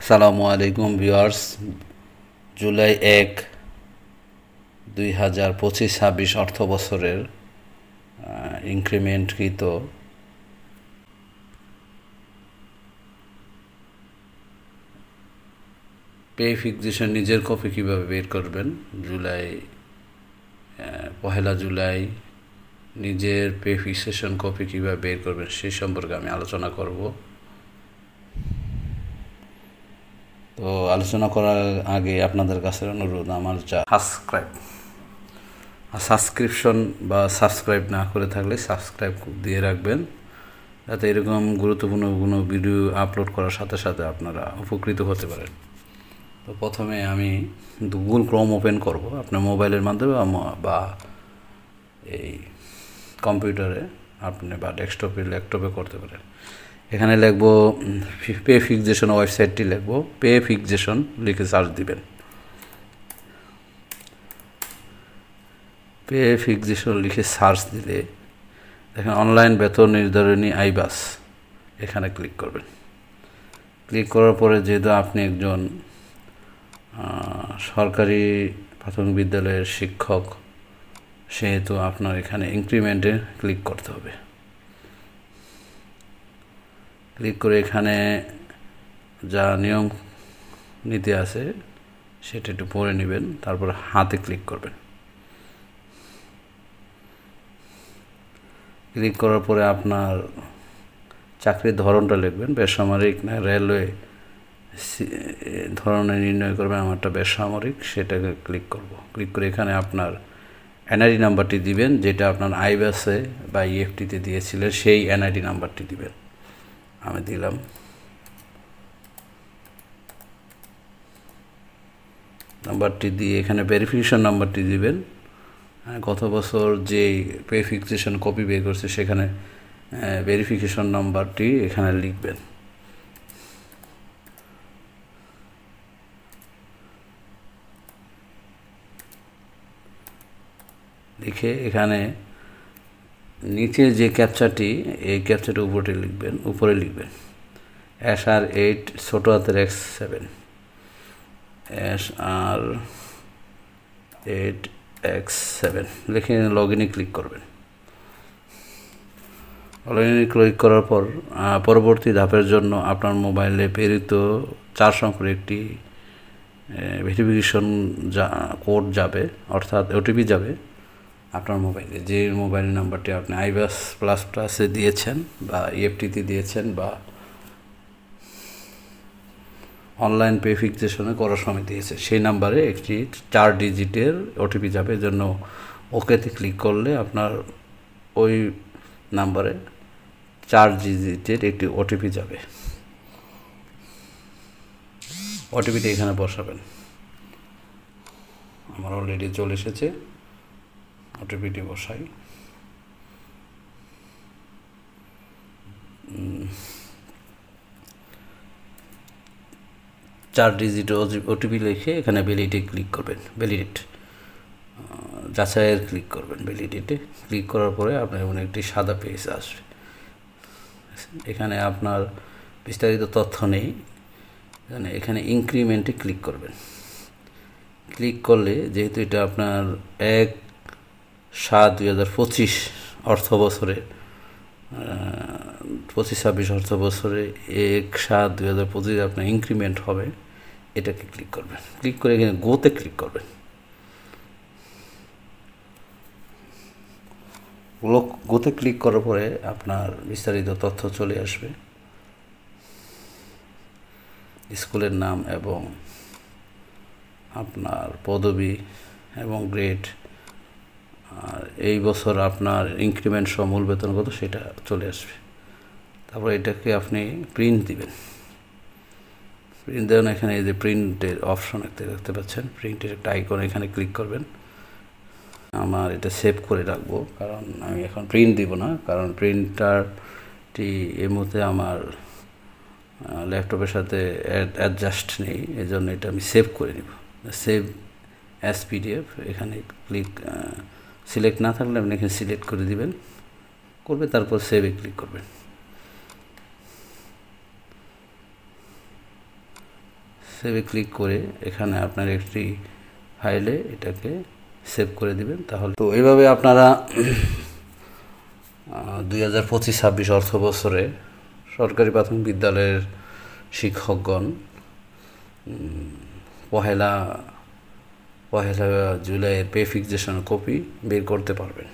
আসসালামু আলাইকুম ভিউয়ার্স। জুলাই ১, ২০২৫-২৬ অর্থ বছরের ইনক্রিমেন্টকৃত পে ফিক্সেশন নিজের কপি কীভাবে বের করবেন পহেলা জুলাই নিজের পে ফিক্সেশন কপি কীভাবে বের করবেন সে সম্পর্কে আমি আলোচনা করব। তো আলোচনা করার আগে আপনাদের কাছে অনুরোধ, আমার যা সাবস্ক্রিপশন বা সাবস্ক্রাইব না করে থাকলে সাবস্ক্রাইব দিয়ে রাখবেন, যাতে এরকম গুরুত্বপূর্ণ কোনো ভিডিও আপলোড করার সাথে সাথে আপনারা উপকৃত হতে পারেন। তো প্রথমে আমি গুগল ক্রোম ওপেন করব আপনার মোবাইলের মাধ্যমে বা এই কম্পিউটারে আপনি বা ডেস্কটপে ল্যাপটপে করতে পারেন। এখানে লিখব পে ফিক্সেশন, ওয়েবসাইটটি লিখব পে ফিক্সেশন, লিখে সার্চ দিবেন। পে ফিক্সেশন লিখে সার্চ দিলে দেখেন অনলাইন বেতন নির্ধারণী আইবাস, এখানে ক্লিক করবেন। ক্লিক করার পরে যেহেতু আপনি একজন সরকারি প্রাথমিক বিদ্যালয়ের শিক্ষক, সেহেতু আপনার এখানে ইনক্রিমেন্টে ক্লিক করতে হবে। ক্লিক করে এখানে যা নিয়ম নীতি আছে সেটা একটু পড়ে নেবেন, তারপর হাতে ক্লিক করবেন। ক্লিক করার পরে আপনার চাকরির ধরনটা লিখবেন, বেসামরিক না রেলওয়ে ধরনের নির্ণয় করবেন। আমারটা বেসামরিক, সেটাকে ক্লিক করব। ক্লিক করে এখানে আপনার এনআইডি নাম্বারটি দিবেন, যেটা আপনার আইবাসে বা ইএফটিতে দিয়েছিলেন সেই এনআইডি নাম্বারটি দিবেন। আমি দিলাম। নাম্বারটি দিয়ে এখানে ভেরিফিকেশন নাম্বারটি দিবেন। গত বছর যে পে ফিক্সেশন কপি বের করছে সেখানে ভেরিফিকেশন নাম্বারটি এখানে লিখবেন। লিখে এখানে নিচে যে ক্যাপচাটি, এই ক্যাপচাটি উপরে লিখবেন SR8 ছোট হাতের X7, SR8X7 লিখে লগ ইনে ক্লিক করবেন। লগ ইনে ক্লিক করার পর পরবর্তী ধাপের জন্য আপনার মোবাইলে প্রেরিত 4 সংখ্যার একটি ভেরিফিকেশন কোড যাবে, অর্থাৎ ওটিপি যাবে আপনার মোবাইলে। যে মোবাইল নাম্বারটি আপনি আইবাস প্লাস প্লাসে দিয়েছেন বা ইএফটিতে দিয়েছেন বা অনলাইন পে ফিক্সেশনে করার সময় দিয়েছে, সেই নাম্বারে একটি 4 ডিজিটের ওটিপি যাবে। এজন্য ওকেতে ক্লিক করলে আপনার ওই নাম্বারে 4 ডিজিটের একটি ওটিপি যাবে। ওটিপিটি এখানে বসাবেন। আমার অলরেডি চলে এসেছে, ওটিপিটি বসাই। 4 ডিজিট ওটিপি লিখে এখানে ভ্যালিডেটে ক্লিক করবেন। ভ্যালিডেট যাচাইয়ের ক্লিক করবেন। ভ্যালিডেটে ক্লিক করার পরে আপনার এমন একটি সাদা পেজ আসবে। এখানে আপনার বিস্তারিত তথ্য নেই, এখানে ইনক্রিমেন্টে ক্লিক করবেন। ক্লিক করলে যেহেতু এটা আপনার 1/7/2025 অর্থ বছরে 25-26 অর্থ বছরে 1/7/2025 আপনার ইনক্রিমেন্ট হবে, এটাকে ক্লিক করবেন। ক্লিক করে এখানে গোতে ক্লিক করবেন। গোতে ক্লিক করার পরে আপনার বিস্তারিত তথ্য চলে আসবে, স্কুলের নাম এবং আপনার পদবি এবং গ্রেড, আর এই বছর আপনার ইনক্রিমেন্ট সহ মূল বেতন কত সেটা চলে আসবে। তারপর এটাকে আপনি প্রিন্ট দিবেন। প্রিন্ট দেবেন, এখানে এই যে প্রিন্টের অপশন দেখতে পাচ্ছেন, প্রিন্টের একটা আইকন, এখানে ক্লিক করবেন। আমার এটা সেভ করে রাখবো, কারণ আমি এখন প্রিন্ট দিব না, কারণ প্রিন্টারটি এই মুহূর্তে আমার ল্যাপটপের সাথে অ্যাডজাস্ট নেই, এই জন্য এটা আমি সেভ করে নিব। সেভ অ্যাজ পিডিএফ, এখানে ক্লিক সিলেক্ট না থাকলে আপনি এখানে সিলেক্ট করে দিবেন, তারপর সেভে ক্লিক করবেন। সেভে ক্লিক করে এখানে আপনার একটি ফাইলে এটাকে সেভ করে দিবেন। তাহলে তো এইভাবে আপনারা 2025-26 অর্থ বছরে সরকারি প্রাথমিক বিদ্যালয়ের শিক্ষকগণ পহেলা জুলাইয়ের পে ফিক্সেশন কপি বের করতে পারবেন।